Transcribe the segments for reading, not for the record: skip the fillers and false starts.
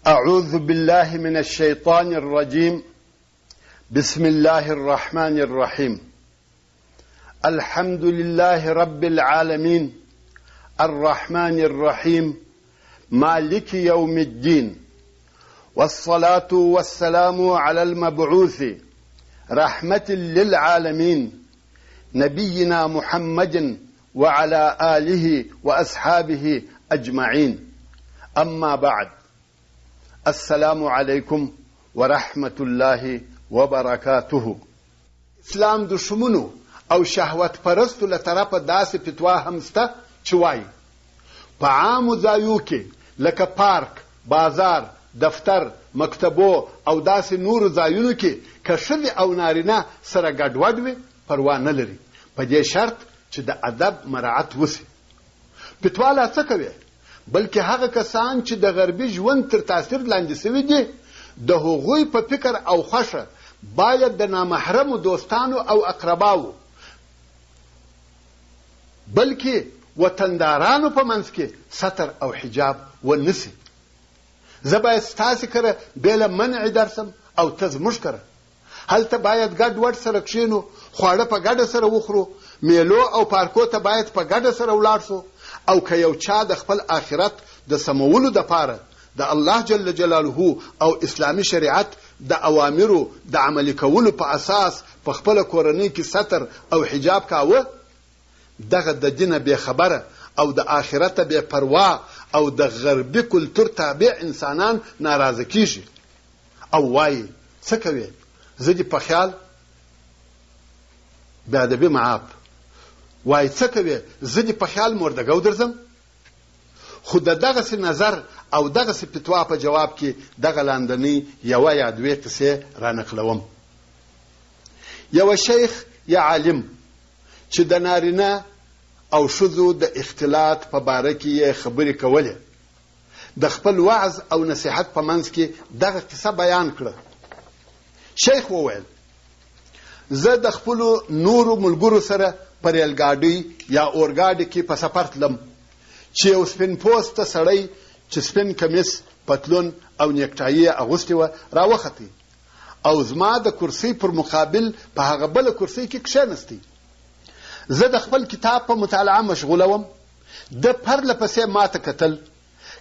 أعوذ بالله من الشيطان الرجيم. بسم الله الرحمن الرحيم. الحمد لله رب العالمين الرحمن الرحيم مالك يوم الدين، والصلاة والسلام على المبعوث رحمة للعالمين نبينا محمد وعلى آله وأصحابه أجمعين. أما بعد، السلام علیکم ورحمت الله وبرکاته. اسلام د شمونو او شهوت پرستو له طرفه داسې فتوا هم شته چې وایي په عامو ځایو کې لکه پارک، بازار، دفتر، مکتبو او داسې نورو ځایونو کې که ښځې او نارینه سره ګډوډ وي پروا نه لري، په دې شرط چې د ادب مراعت وشي. فتوا لا څه کوي؟ بلکې هغه کسان چې د غربي ژوند تر تاثیر لاندې سوي دي، د هغوی په فکر او خوښه باید د نامحرمو دوستانو او اقرباو بلکې وطندارانو په منځ کې ستر او حجاب ونسي. زه باید ستاسې کره بېله منع درسم او ته زموږ کره. هلته باید ګډ وډ سره کښېنو، خواړه په ګډه سره وخورو، میلو او پارکو ته باید په ګډه سره ولاړ سو، او که یو چا د خپل آخرت د سمولو دپاره د الله جل جلاله او اسلامي شریعت د اوامرو د عملي کولو په اساس په خپله کورنۍ کې ستر او حجاب کاوه، دغه د دینه بې خبره او د آخرته بې پروا او د غربي کلتور تابع انسانان ناراضه کیږي او وایي څه کوې؟ زه دې په خیال بېادبي معاف وایي څه کوې؟ زه دې په خیال مردګو درځم. خو د دغسې نظر او دغسې فتوا په جواب کې دغه لاندنۍ یوه یا دوې قصې رانقلوم. یوه شیخ یا عالم چې د نارینه او ښځو د اختلاط په باره کې یې خبرې کولې، د خپل وعظ او نصیحت په منځ کې دغه قصه بیان کړه. شیخ وویل: زه د خپلو نورو ملګرو سره په ریلګاډۍ یا اورګاډي کې په سفر تلم چې یو سپین پوسته سړی چې سپین کمیس، پتلون او نیکټایي یې اغوستې وه راوختی او زما د کرسۍ پر مقابل په هغه بله کرسۍ کې کښېنستی. زه د خپل کتاب په مطالعه مشغوله وم. ده پرله پسې ما ته کتل.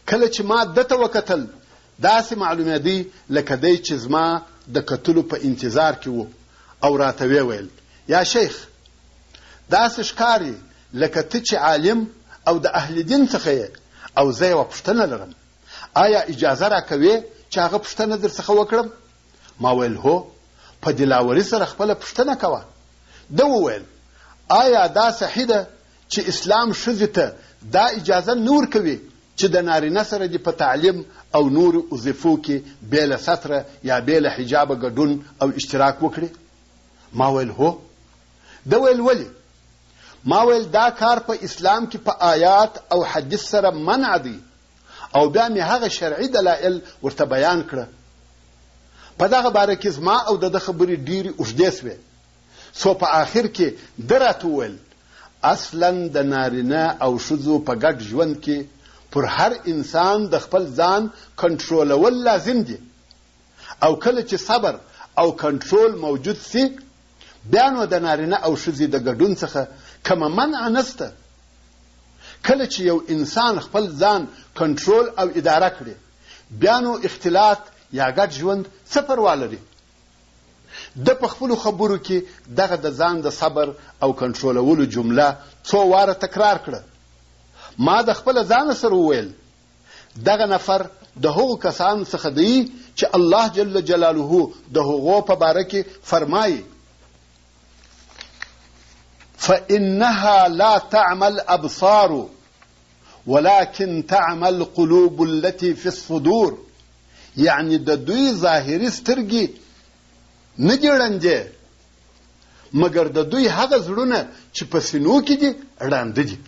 کله چې ما ده ته وکتل داسې معلومېدی لکه دی چې زما د کتلو په انتظار کې و او راته ویې ویل: یا شیخ، داسې ښکاري لکه ته چې عالم او د اهل دین څخه یې، او زه یوه پوښتنه لرم، آیا اجازه راکوې چې هغه پوښتنه در څخه وکړم؟ ما ویل: هو، په دلاوري سره خپله پوښتنه کوه. ده وویل: آیا دا صحیح ده چې اسلام ښځې ته دا اجازه نه ورکوي چې د نارینه سره دې په تعلیم او نورو وظیفو کې بېله ستره یا بېله حجابه ګډون او اشتراک وکړي؟ ما ویل: هو. ده ویل: ولې؟ ما ویل: دا کار په اسلام کې په آیات او حدیث سره منع دی، او بیا مې هغه شرعي دلایل ورته بیان کړه. په دغه باره کې زما او د ده خبرې ډېرې اوږدې سوې، څو په آخر کې ده راته وویل: اصلا د نارینه او ښځو په ګډ ژوند کې پر هر انسان د خپل ځان کنټرولول لازم دي، او کله چې صبر او کنټرول موجود سي بیا نو د نارینه او ښځې د ګډون څخه کومه منع نسته. کله چې یو انسان خپل ځان کنټرول او اداره کړي بیا نو اختلاط یا ګډ ژوند څه پروا لري؟ ده په خپلو خبرو کې دغه د ځان د صبر او کنټرولولو جمله څو واره تکرار کړه. ما د خپله ځانه سره وویل: دغه نفر د هغو کسانو څخه دی چې الله جل جلاله د هغو په باره کې فرمایي: فإنها لا تعمى الأبصار ولكن تعمى القلوب التي في الصدور. یعنی د دوی ظاهري سترګې نه دي ړندې، مګر د دوی هغه زړونه چې په سینو کې دي ړانده دي.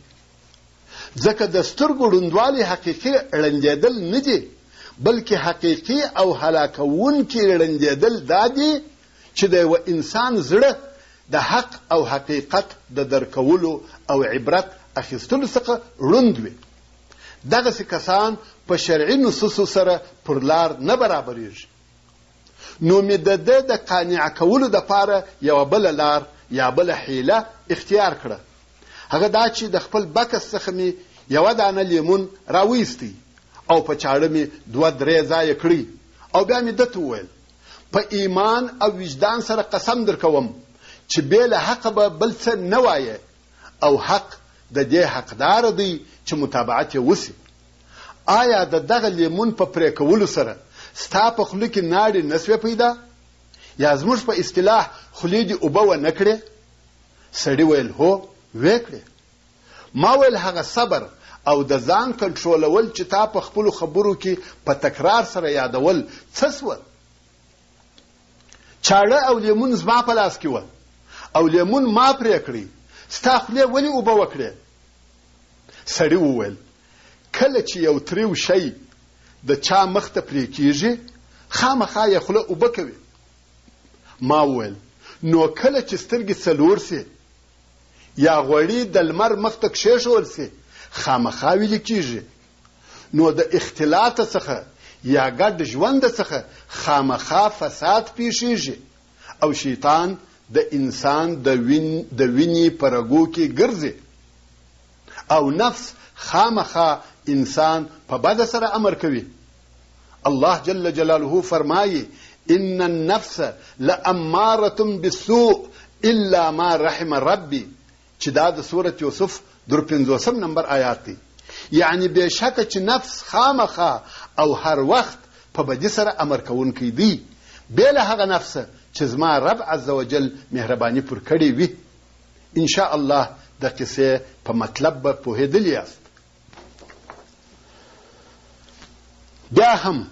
ځکه د سترګو ړندوالی حقیقي ړندېدل نه دي، بلکې حقیقي او هلاکوونکي ړندېدل دا دي چې د یوه انسان زړه د حق او حقیقت د درکولو او عبرت اخیستلو څخه ړوند وي. دغسې کسان په شرعي نصوصو سره پر لار نه برابریږي. نو مې د ده د قانع کولو دپاره یوه بله لار یا بله حیله اختیار کړه. هغه دا چې د خپل بکس څخه مې یوه دانه لیمون راویستی او په چاړه مې 2-3 ځایه کړي او بیا مې ده ته وویل په ایمان او وجدان سره قسم در کوم چې بې له حقه به بل څه نه وایه او حق د دې حقدار دی چې متابعت یې وسي. آیا د دغه لیمون په پرې کولو سره ستا په خوله کې ناړې نه سوې پیدا یا زموږ په اصطلاح خولې دې اوبه ونه کړې؟ سړي ویل هو وې کړې. ما ویل هغه صبر او د ځان کنټرولول چې تا په خپلو خبرو کې په تکرار سره یادول څه سوه؟ چاړه او لیمون زما په لاس کې وه او لیمون ما پرې کړی، ستا خولې ولې اوبه وکړې؟ سړي وویل کله چې یو تریو شی د چا مخ ته پرې کیږي خامخا یې خوله اوبه کوي. ما وویل نو کله چې سترګې څلور سي یا غوړي د لمر مخ ته کښېښول سي خامخا ویلې کیږي. نو د اختلاط څخه یا ګډ ژوند څخه خامخا فساد پیښیږي او شیطان د انسان د وینې په رګو کې ګرځي او نفس خامخا انسان په بد سره امر کوي. الله جل جلاله فرمایي ان النفس لاماره بالسوء الا ما رحم ربي، چې دا د سورة یوسف 53 نمبر آیات دی. یعنی بېشکه چې نفس خامخا او هر وخت په بدي سره امر کوونکی دی بې له هغه نفسه چې زما رب عز وجل مهرباني پر کړې وي. ان شاء الله د قصې په مطلب به پوهېدلی یاست. بیا هم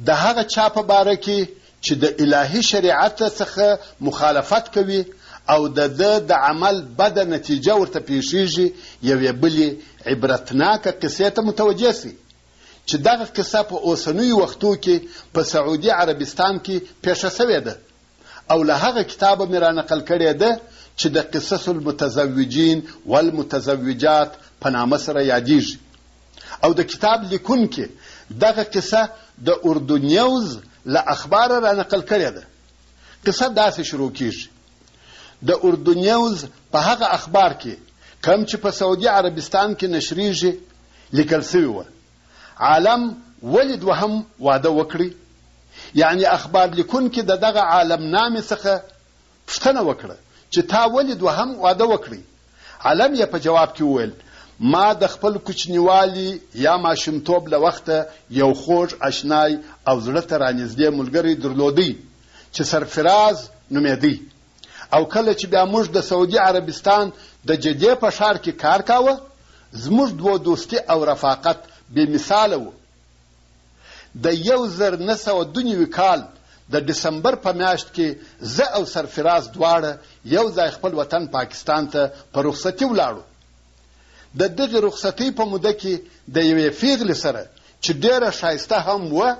د هغه چا په باره کې چې د الهي شریعت څخه مخالفت کوي او د عمل بده نتیجه ورته پیښیږي یوې بلې عبرتناکه قصې ته متوجه سي چې دغه قصه په اوسنیو وختو کې په سعودي عربستان کې پیښه سوې ده او له هغه کتابه مې رانقل کړې ده چې د قصص المتزوجین والمتزوجات په نامه سره یادیږي او د کتاب لیکونکي دغه قصه د اردو نیوز له اخباره رانقل کړې ده. قصه داسې شروع کیږي د اردو نیوز په هغه اخبار کې کوم چې په سعودي عربستان کې نشریږي لیکل سوي وه عالم ولې دوهم واده وکړي. یعنی اخبار لیکونکي د دغه عالم نامې څخه پوښتنه وکړه چې تا ولې دوهم واده وکړي. عالم یې په جواب کې وویل ما د خپل کوچنیوالي یا ماشومتوب له وخته یو خوږ اشنای او زړه ته رانږدې ملګری درلودی چې سرفراز نومېدی او کله چې بیا موږ د سعودي عربستان د جدې په ښار کې کار کاوه زموږ دوه دوستي او رفاقت بې مثاله و. د 1992 کال د دسمبر په میاشت کې زه او سرفراز دواړه یو ځای خپل وطن پاکستان ته په رخصتي ولاړو. د دغه رخصتۍ په موده کې د یوې پیغلې سره چې ډېره ښایسته هم وه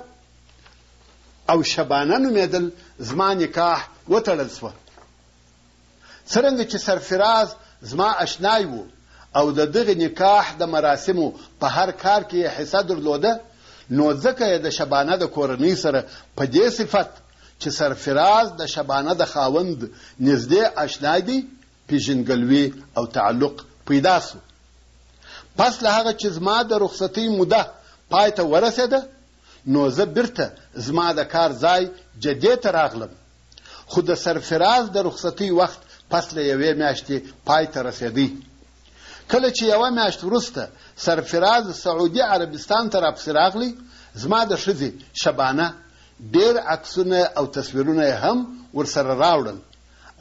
او شبانه نومېدل زما نکاح وتړل سوه. څرنګه چې سرفراز زما اشنای و او د دغه نکاح د مراسمو په هر کار کې حصه درلوده نو ځکه یې د شبانه د کورنۍ سره په دې صفت چې سرفراز د شبانه د خاوند نږدې اشنای دی پیژنګلوي او تعلق پیدا سو. پس له هغه چې زما د رخصتۍ موده پای ته ورسېده نو زه بیرته زما د کار ځای جدې ته راغلم خو د سرفراز د رخصتۍ وخت پس له یوې میاشتې پای ته رسېدی. کله چې یوه میاشت وروسته سرفراز سعودي عربستان ته راپسې راغلی زما د ښځې شبانه ډېر عکسونه او تصویرونه یې هم ورسره راوړل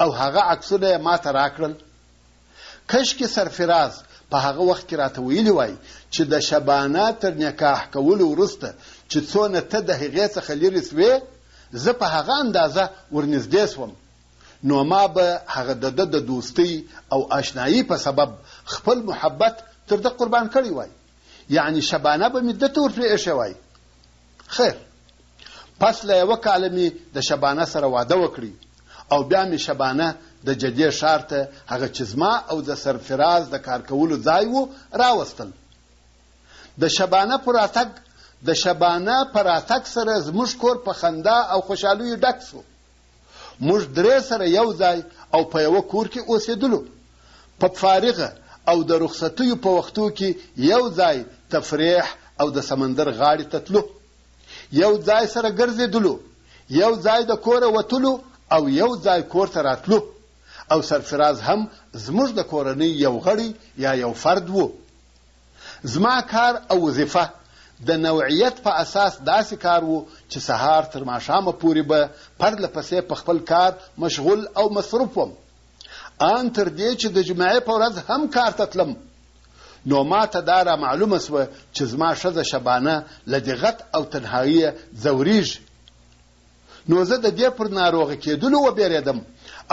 او هغه عکسونه یې ماته راکړل. کشکې سرفراز په هغه وخت کې راته ویلي وای چې د شبانه تر نکاح کولو وروسته چې څونه ته د هغې څخه لرې سوې زه په هغه اندازه ورنږدې سوم نو ما به هغه د ده د دوستۍ او اشنایي په سبب خپل محبت تر ده قربان کړی وای. یعنی شبانه به مې ده ته ورپرې ایښی وای. خیر پس له یوه کاله مې د شبانه سره واده وکړي او بیا مې شبانه د جدې ښار ته هغه چې زما او د سرفراز د کار کولو ځای و راوستل. د شبانه پر راتګ سره زموږ کور په خندا او خوشحالیو ډک سو. موږ درې سره یو ځای او په یوه کور کې اوسېدلو. په فارغه او د رخصتیو په وختو کې یو ځای تفریح او د سمندر غاړې ته تلو، یو ځای سره ګرځېدلو، یو ځای د کوره وتلو او یو ځای کور ته راتلو. او سرفراز هم زموږ د کورنۍ یو غړی یا یو فرد وو. زما کار او وظیفه د نوعیت په اساس داسې کار وو چې سهار تر ماښامه پورې به پرله پسې په خپل کار مشغول او مصروف وم. ان تر دې چې د جمعې په ورځ هم کار ته تلم. نو ما ته دا را معلومه سوه چې زما ښځه شبانه له دقت او تنهایي ځورېږي. نو زه د دې پر ناروغه کېدلو وبېرېدم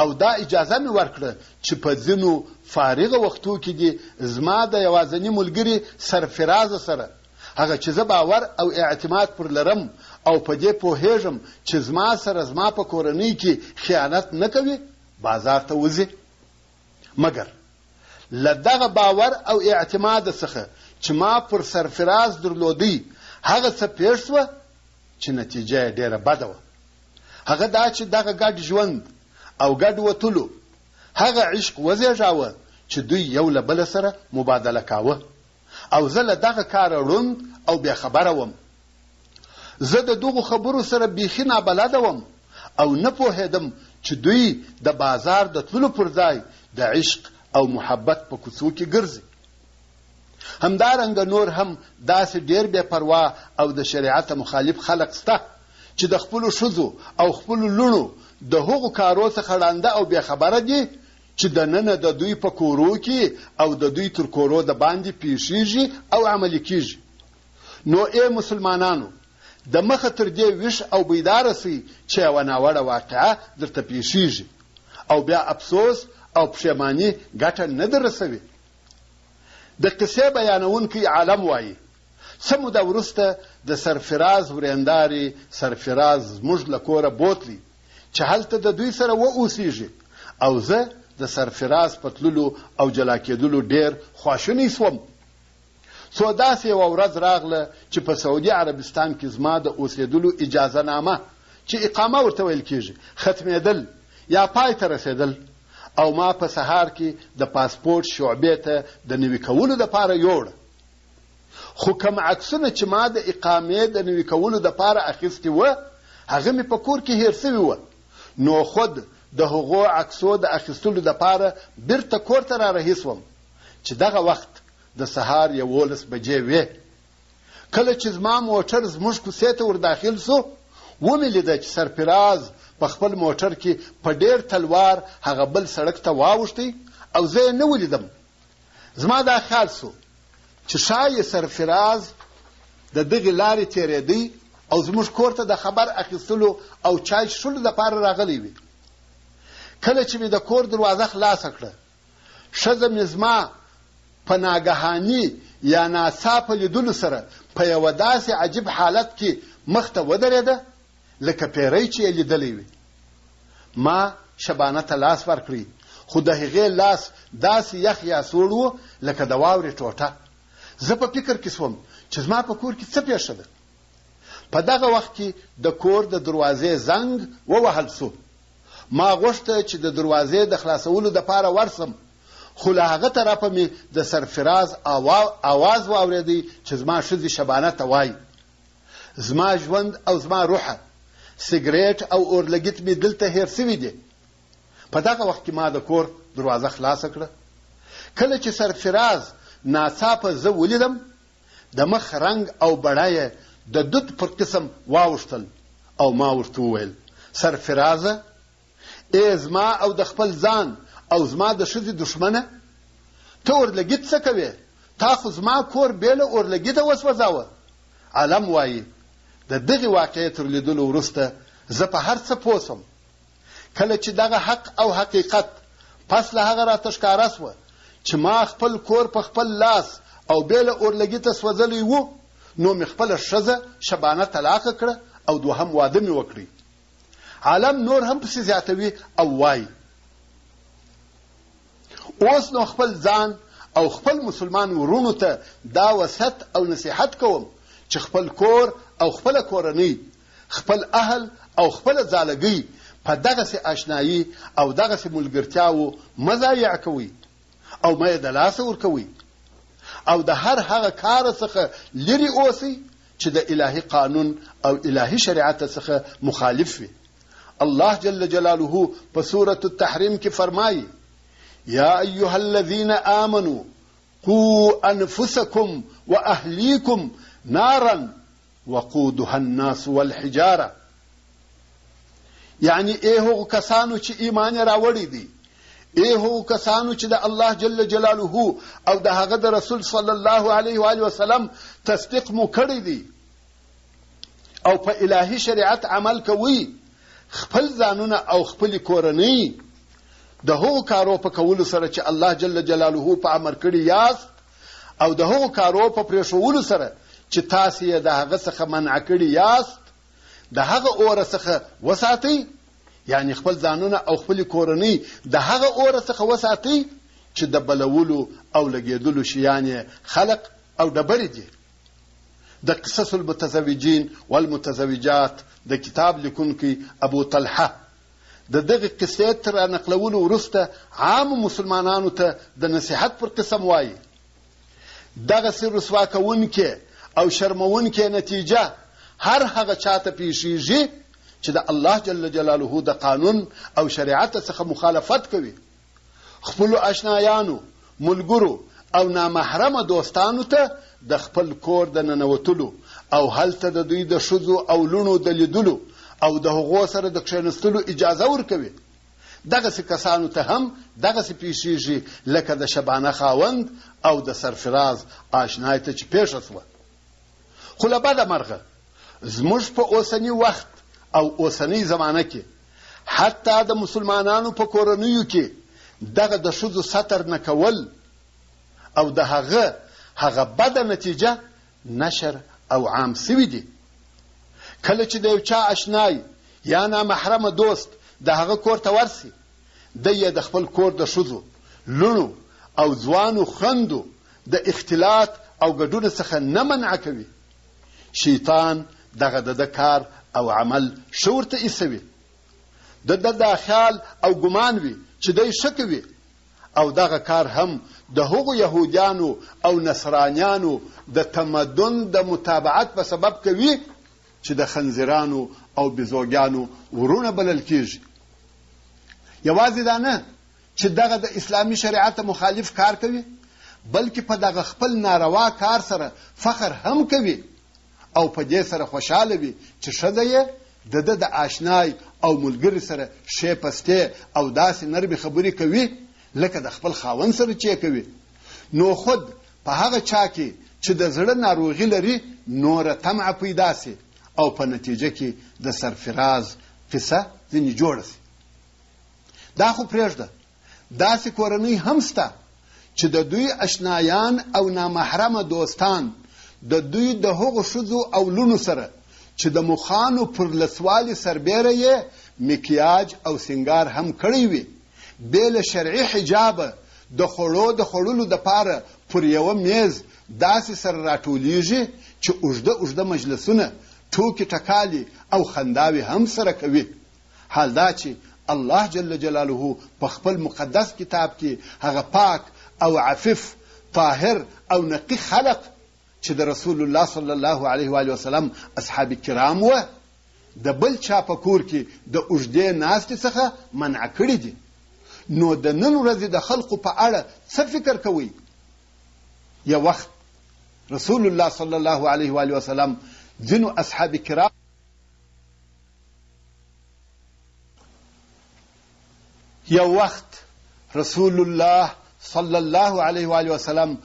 او دا اجازه مې ورکړه چې په ځینو فارغه وختو کې دې زما د یوازیني ملګري سرفراز سره هغه چې زه باور او اعتماد پر لرم او په دې پوهېږم چې زما سره زما په کورنۍ کې خیانت نه کوي بازار ته وځي. مګر له دغه باور او اعتماد څخه چې ما پر سرفراز درلودی هغه څه پیښ سوه چې نتیجه یې ډېره بده وه. هغه دا چې دغه ګډ ژوند او ګډ وتلو هغه عشق وزېږاوه چې دوی یو له بله سره مبادله کاوه او زه له دغه کاره ړوند او بېخبره وم. زه د دغو خبرو سره بیخي نابلده وم او نه پوهېدم چې دوی د بازار د تللو پر ځای د عشق او محبت په کوڅو کې ګرځي. همدارنګه نور هم داسې ډېر بې پروا او د شریعت مخالف خلق سته چې د خپلو ښځو او خپلو لوڼو د هغو کارو څخه ړانده او بېخبره دي چې دننه د دوی په کورو کې او د دوی تر کورو د باندې پیښیږي او عملي کیږي. نو ای مسلمانانو، د مخه تر دې ویښ او بیداره سئ چې یوه ناوړه واقعه درته پیښیږي او بیا افسوس او پښیماني ګټه نه در رسوي. د قصې بیانونکی عالم وایي څه موده وروسته د سرفراز ورېندارې سرفراز زموږ له کوره بوتلی چې هلته د دوی سره واوسېږي او زه د سرفراز په تللو او جلا کېدلو ډېر خواشینی سوم. څو داسې یوه ورځ راغله چې په سعودي عربستان کې زما د اوسېدلو اجازه نامه چې اقامه ورته ویل کېږي ختمېدل یا پای ته رسېدل او ما په سهار کې د پاسپورټ شعبې ته د نوي کولو دپاره یوړه. خو کوم عکسونه چې ما د اقامې د نوي کولو دپاره اخیستې وه هغه مې په کور کې هیر سوي وه. نو خود د هغو عکسو د اخیستلو دپاره بیرته کور ته را رهي سوم چې دغه وخت د سهار 11 بجې وې. کله چې زما موټر زموږ کوڅې ته ورداخل سو ومې لیده چې سرفراز په خپل موټر کې په ډېر تلوار هغه بل سړک ته واوښتی او زه یې نه ولیدم. زما دا خیال سو چې شاید سرفراز د دغې لارې تېرېدی او زموږ کور ته د خبر اخیستلو او چای څښلو دپاره راغلی وي. کله چې مې د کور دروازه خلاصه کړه ښځه مې زما په ناګهاني یا ناڅاپه لیدلو سره په یوه داسې عجیب حالت کې مخ ته ودرېده لکه پیری چې یې لیدلی وي. ما شبانه ته لاس ورکړی خو د هغې لاس داسې یخ یا سوړ و لکه د واورې ټوټه. زه په فکر کې سوم چې زما په کور کې څه پیښه ده. په دغه وخت کې د کور د دروازې زنګ ووهل سو. ما غوښته چې د دروازې د خلاصولو دپاره ورسم خو له هغه طرفه مې د سرفراز آواز واورېدی چې زما ښځې شبانه ته وایي زما ژوند او زما روحه سګریټ او اورلګیت مې دلته هیر سوي دي. په دغه وخت کې ما د کور دروازه خلاصه کړه. کله چې سرفراز ناڅاپه زه ولیدم د مخ رنګ او بڼه د دود پر قسم واوښتل او ما ورته وویل سرفرازه ای زما او د خپل ځان او زما د ښځې دښمنه ته اورلګیت څه کوې؟ تا خو زما کور بې له اورلګیته وسوځاوه. عالم وایي د دغې واقعې تر لیدلو وروسته زه په هر څه پوه سوم. کله چې دغه حق او حقیقت پس له هغه راته ښکاره سوه چې ما خپل کور په خپل لاس او بې له اورلګیته سوځلی و نو مې خپله ښځه شبانه طلاقه کړه او دوهم واده مې وکړی. عالم نور هم پسې زیاتوي او وایي اوس نو خپل ځان او خپل مسلمان ورونو ته دا وصیت او نصیحت کوم چې خپل کور او خپل کورنۍ، خپل اهل او خپل زالګي په دغسې آشنایي او دغسې ملګرتیاو مضایع کوي او مه یې د لاسه ورکوي او د هر هغه کار څخه لرې اوسئ چې د الهي قانون او الهي شریعت څخه مخالف وي. الله جل جلاله په سورة التحریم کې فرمایي: یا ایها الذین آمنوا قوا انفسکم واهلیکم نارا وقودها الناس والحجاره. یعنی ای هغو کسانو چې ایمان راوړی دي، ای هغو کسانو چې د الله جل جلاله او د هغه د رسول صلی الله علیه و آله وسلم تصدیق مو کړی دی او په الهي شریعت عمل کوي، خپل ځانونه او خپل کورنۍ د هغو کارو په کولو سره چې الله جل جلاله په امر کړی یاست او د هغو کارو په پرېښولو سره چې تاسې یې د هغه څخه منع کړي یاست، د هغه اوره څخه وساتئ. یعنی خپل ځانونه او خپل کورنۍ د هغه اوره څخه وساتئ چې د بلولو او لګېدلو شیان خلق او ډبرې دي. د قصص المتزوجین والمتزوجات د کتاب لیکونکی ابو طلحه د دغه قصې تر نقلولو وروسته عام مسلمانانو ته د نصیحت پر قسم وایي: دغسې رسوا کوونکې او شرمونکې نتیجه هر هغه چاته پیښیږي چې د الله جل جلاله د قانون او شریعت څخه مخالفت کوي، خپلو اشنایانو، ملګرو او نامحرمه دوستانو ته د خپل کور د ننوتلو او هلته د دوی د ښځو او لوڼو د لیدلو او د هغو سره د کښېنستلو اجازه ورکوي. دغسې کسانو ته هم دغسې پیښیږي لکه د شبانه خاوند او د سرفراز آشنای ته چې پیښه شوه. خو له بده مرغه زموږ په اوسني وخت او اوسنۍ زمانه کې حتی د مسلمانانو په کورنیو کې دغه د ښځو ستر نه کول او د هغه بده نتیجه نشر او عام سوي دي. کله چې د یو چا اشنای یا نامحرمه دوست د هغه کور ته ورسي، دی یې د خپل کور د ښځو، لوڼو او ځوانو خویندو د اختلاط او ګډون څخه نه منع کوي. شیطان دغه د کار او عمل ښه ورته ایسوي، د دا خیال او ګمان وي چې دی ښه کوي او دغه کار هم د هغو یهودیانو او نصرانیانو د تمدن د متابعت په سبب کوي چې د خنزیرانو او بزوګیانو ورونه بلل کیږي. یوازې دا نه چې دغه د اسلامي شریعت مخالف کار کوي، بلکې په دغه خپل ناروا کار سره فخر هم کوي او په دې سره خوشاله وي چې ښځه یې د آشنای او ملګري سره ښې پستې او داسې نرمې خبرې کوي لکه د خپل خاوند سره چې کوي. نو خود په هغه چا کې چې د زړه ناروغي لري نوره طمع پیدا سي او په نتیجه کې د سرفراز قصه ځینې جوړه سي. دا خو پرېږده، داسې کورنۍ هم سته چې د دوی اشنایان او نامحرمه دوستان د دوی د هغو ښځو او لوڼو سره چې د مخانو پر لسوالي سربیره یې مکیاج او سنگار هم کړی وي، بې له شرعي حجابه د خوړلو دپاره پر یوه میز داسې سره راټولیږي چې اوږده مجلسونه، ټوکې ټکالې او خنداوې هم سره کوي. حال دا چې الله جل جلاله په خپل مقدس کتاب کې هغه پاک او عفیف، طاهر او نقي خلق چې د رسول الله صلی الله علیه و وسلم اصحاب کرام و د بل چا په کور کې د اوږدې ناستې څخه منع کړي دي. نو د نن ورځې د خلقو په اړه څه فکر کوئ؟ یو وخت رسول الله صلی الله علیه و وسلم ځینو اصحاب کرام رسول الله صلی الله علیه و وسلم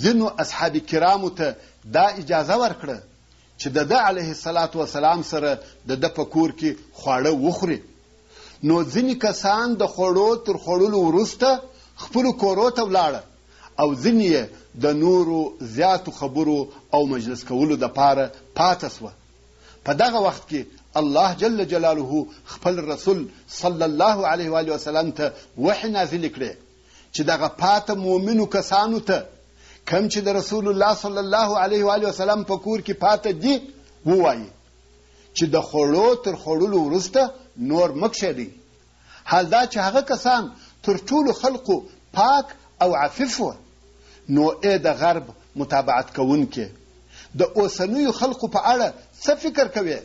ځینو اصحاب کرامو ته دا اجازه ورکړه چې د ده علیه الصلاة وسلام سره د ده په کور کې خواړه وخوري. نو ځینې کسان د خوړو تر خوړلو وروسته خپلو کورو ته ولاړه او ځینې یې د نورو زیاتو خبرو او مجلس کولو دپاره پاته سوه. په دغه وخت کې الله جل جلاله خپل رسول صلی الله علیه و وسلم ته وحی نازل کړی چې دغه پاته مؤمنو کسانو ته کم چې د رسول الله صلی الله علیه و آله وسلم په کور کې پاته دي ووایي چې د خوړو تر خوړلو وروسته نور مه کښېږدئ. حال دا چې هغه کسان تر ټولو خلقو پاک او عفیف وه، نو د غرب متابعت کوونکې د اوسنیو خلقو په اړه څه فکر کوي؟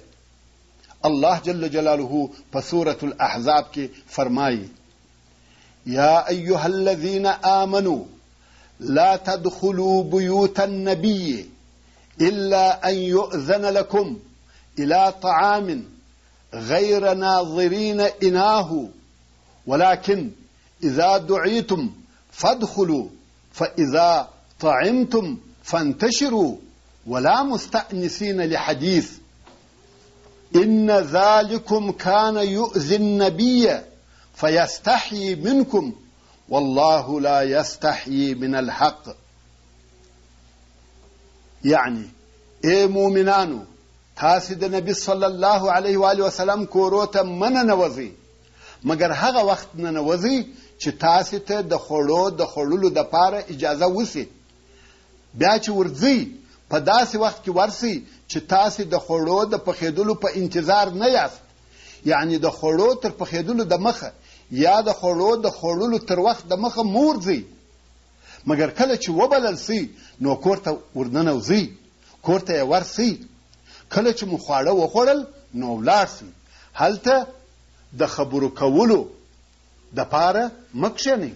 الله جل جلاله په سورة الاحزاب کې فرمایي: یا ایها الذین آمنوا لا تدخلوا بيوت النبي إلا أن يؤذن لكم إلى طعام غير ناظرين إناه ولكن إذا دعيتم فادخلوا فإذا طعمتم فانتشروا ولا مستأنسين لحديث إن ذلكم كان يؤذي النبي فيستحيي منكم والله لا يستحيي من الحق. یعنی ای مومنانو، تاسې د نبی صلی الله علیه و آله وسلم کورو ته مه ننوځئ مګر هغه وخت ننوځئ چې تاسې ته د خوړلو دپاره اجازه وسي. بیا چې ورځئ په داسې وخت کې ورسئ چې تاسې د خوړو د پخېدلو په انتظار نه یاست، یعنی د خوړو تر پخېدلو د مخه یا د خوړو د خوړلو تر وخت د مخه مه ورځئ، مګر کله چې وبلل سئ نو کور ته ورننوځئ، کور ته یې ورسئ. کله چې مو خواړه وخوړل نو ولاړ سئ، هلته د خبرو کولو دپاره مه کښېنئ.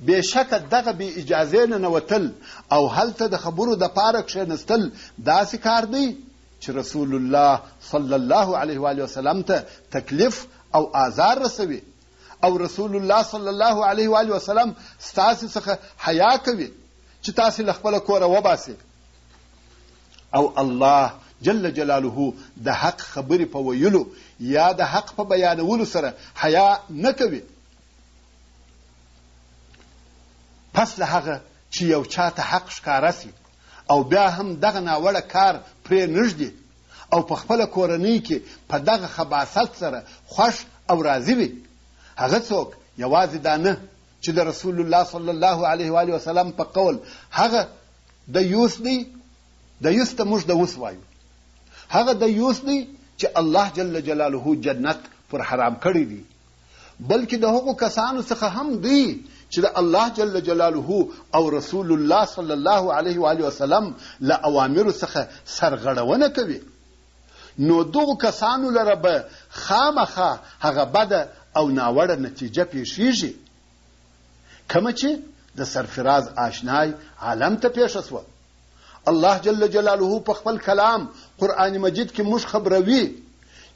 بېشکه دغه بې اجازې ننوتل او هلته د خبرو دپاره کښېنستل داسې کار دی چې رسول الله صلی الله علیه و آله وسلم ته تکلیف او آزار رسوي، او رسول الله صلی الله علیه و آله وسلم ستاسې څخه حیا کوي چې تاسې له خپله کوره وباسئ. او الله جل جلاله د حق خبرې په ویلو یا د حق په بیانولو سره حیا نه کوي. پس له هغه چې یو چاته حق ښکاره سي او بیا هم دغه ناوړه کار پرې نږدي او په خپله کورنۍ کې په دغه خباثت سره خوښ او راضي وي، هغه څوک یوازې دا نه چې د رسول الله صلی الله علیه و آله وسلم په قول هغه دیوس دی، دیوس ته موږ دوس وایو، هغه دیوس دی چې الله جل جلاله جنت پر حرام کړی دی، بلکې د هغو کسانو څخه هم دی چې د الله جل جلاله او رسول الله صلی الله علیه و آله وسلم له اوامرو څخه سرغړونه کوي. نو دغو کسانو لره به خامخا هغه بده او ناوړه نتیجه پیښیږي کومه چې د سرفراز آشنای عالم ته پیښه سوه. الله جل جلاله په خپل کلام قرآن مجید کې موږ خبروي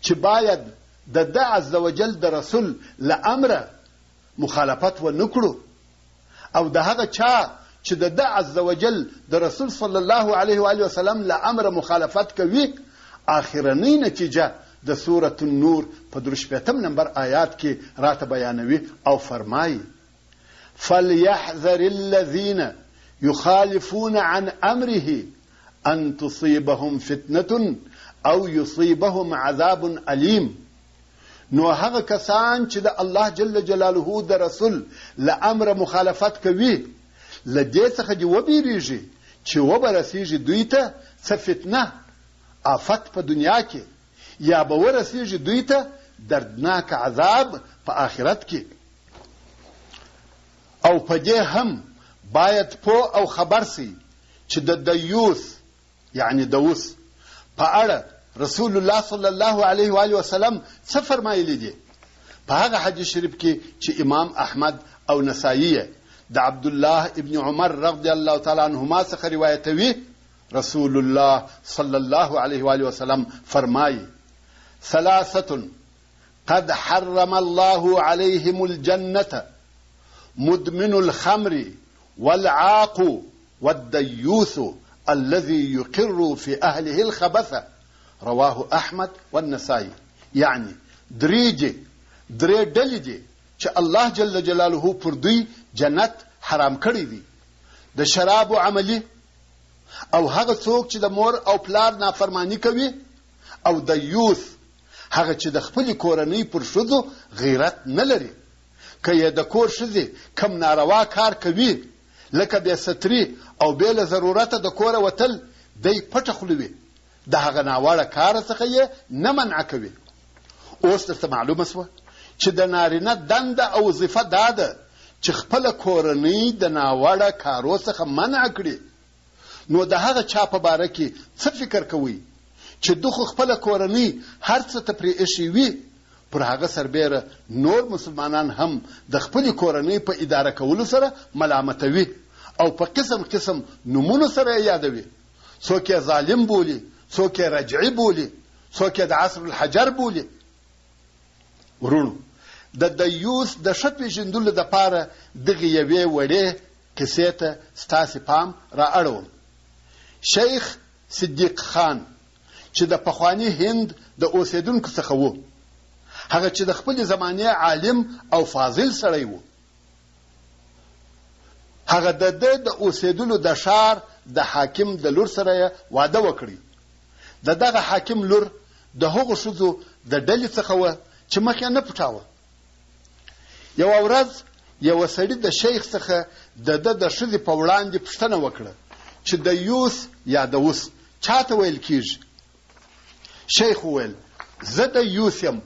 چې باید د ده عز وجل د رسول له امره مخالفت ونه کړو، او د هغه چا چې د ده عز وجل د رسول صلی الله علیه و آله وسلم له امره مخالفت کوي، آخرنۍ نتیجه د سورة النور په 35 نمبر آیات کې راته بیانوي او فرمایي: فَلْيَحْذَرِ الَّذِينَ يُخَالِفُونَ عَنْ أَمْرِهِ أَنْ تُصِيبَهُمْ فِتْنَةٌ أَوْ يُصِيبَهُمْ عَذَابٌ أَلِيمٌ. نو هغه کسان چې د الله جل جلاله د رسول له امره مخالفت کوي، له دې څخه دې وبېرېږي چې وبرسېږي دوی ته څه فتنه آفت په دنیا کې، یا به ورسېږي دوی ته دردناک عذاب په آخرت کې. او په دې هم باید پوه او خبر سي چې د دیوس یعنی دوس په اړه رسول الله صلی الله علیه و آله وسلم څه فرمایلی دي؟ په هغه حدیث شریف کې چې امام احمد او نسائی د عبد الله ابن عمر رضی الله تعالی عنهما څخه روایتوي، رسول الله صلی الله علیه و آله وسلم فرمایي: ثلاثة قد حرم الله عليهم الجنة مدمن الخمر والعاق والديوث الذي يقر في أهله الخبث. رواه احمد والنسائی. یعنی درې ډلې دي چې الله جل جلاله پر دوی جنت حرام کړی دي: د شراب عملی، او هغه څوک چې د مور او پلار نافرمانی کوي، او د یوث هغه چې د خپل کورنۍ پر ښځو غیرت نه لري. که یې د کور ښځې کم ناروا کار کوي لکه بې ستري او بې له ضرورته د کوره وتل دی پټه خوله وي د هغه ناوړه کاره څخه یې نه منع کوي. اوس درته معلومه شوه چې د نارینه دنده او وظیفه دا ده چې خپله کورنۍ د ناوړه کارو څخه منع کړي. نو د هغه چا په باره کې څه فکر کوئ چې دغه خپله کورنۍ هر څه ته پرې ایښې وي، پر هغه سربیره نور مسلمانان هم د خپلې کورنۍ په اداره کولو سره ملامتوي او په قسم قسم نومونو سره یې یادوي. څوک یې ظالم بولي، څوک یې رجعي بولي، څوک یې د عصر الحجر بولي. ورونو، د دیوس د ښه پېژندلو دپاره دغې یوې وړې کیسې ته ستاسې پام را اړوم. شیخ صدیق خان چې د پخواني هند د اوسېدونکو څخه و، هغه چې د خپلې زمانې عالم او فاضل سړی و، هغه د ده د اوسېدلو د ښار د حاکم د لور سره یې واده وکړی. د دغه حاکم لور د هغو ښځو د ډلې څخه وه چې مخ یې نه پټاوه. یوه ورځ یوه سړي د شیخ څخه د ده د ښځې په وړاندې پوښتنه وکړه چې د یوس یا د اوس چا ته ویل کیږي؟ شیخ وویل زه د یوس یم.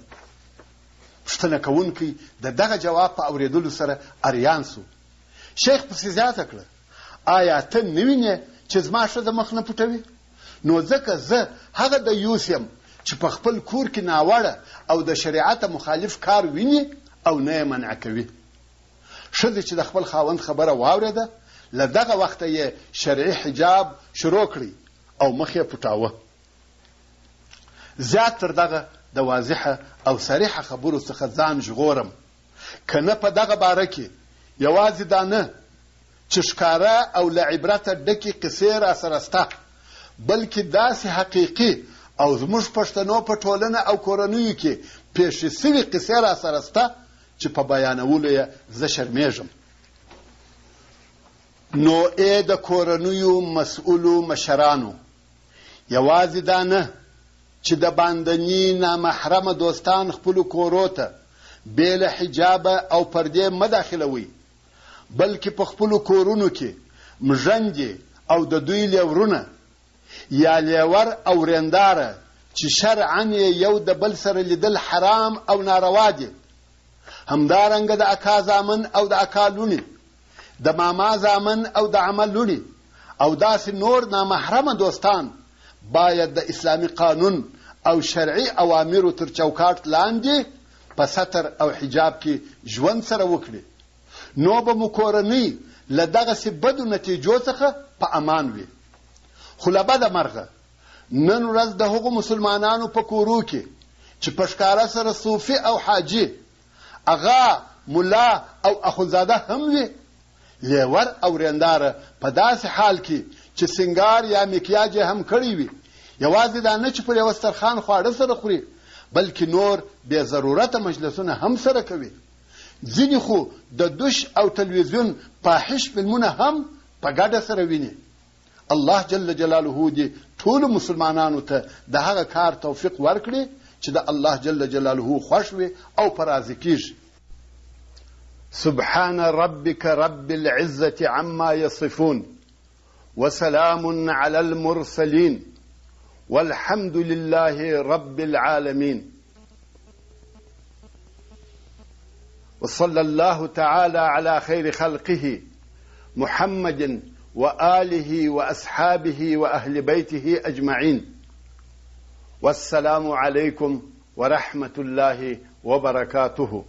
پوښتنه کوونکی د دغه جواب په اورېدلو سره اریان سو. شیخ پسې زیاته کړه آیا ته نه وینې چې زما ښځه مخ نه پټوي؟ نو ځکه زه هغه د یوس یم چې په خپل کور کې ناوړه او د شریعت مخالف کار ویني او نه یې منع کوي. ښځې چې د خپل خاوند خبره واورېده، له دغه وخته یې شرعي حجاب شروع کړی او مخ یې پټاوه. زیات تر دغه د واضحه او صریحه خبرو څخه ځان ژغورم، که نه په دغه باره کې یوازې دا نه چې ښکاره او له عبرته ډکې قصې را سره سته، بلکې داسې حقیقي او زموږ پښتنو په ټولنه او کورنیو کې پیښې سوي قصې را سره سته چې په بیانولو یې زه شرمېږم. نو ای د کورنیو مسؤلو مشرانو، یوازې دا نه چې د باندني نامحرمه دوستان خپلو کورو ته بې له حجابه او پردې مه داخلوئ، بلکې په خپلو کورونو کې مژندې او د دوی لیورونه یا لیور او رینداره چې شرعاً یو د بل سره لیدل حرام او ناروا دي، همدارنګه د اکا زامن او د اکا لونې، د ماما زامن او د عمه لونې او داسې نور نامحرمه دوستان باید د اسلامي قانون او شرعي اوامرو تر چوکاټ لاندې په ستر او حجاب کې ژوند سره وکړي. نو به مو کورنۍ له دغسې بدو نتیجو څخه په امان وي. خو له بده مرغه نن ورځ د هغو مسلمانانو په کورو کې چې په ښکاره سره صوفي او حاجي، اغا، ملا او اخونزاده هم وي، لیور او رینداره په داسې حال کې چې سنگار یا مکیاج هم کړی وي، یوازې دا نه چې پر یوه سترخوان خواړه سره خوري، بلکې نور بې ضرورته مجلسونه هم سره کوي. ځینې خو د دوش او تلویزیون فاحش فلمونه هم په ګډه سره ویني. الله جل جلاله دې ټولو مسلمانانو ته د هغه کار توفیق ورکړي چې د الله جل جلاله خوښ وي او په راضي کیږي. سبحان ربك رب العزة عما يصفون وسلام على المرسلين والحمد لله رب العالمين. وصلى الله تعالى على خير خلقه محمد وآله وأصحابه وأهل بيته أجمعين. والسلام عليكم ورحمة الله وبركاته.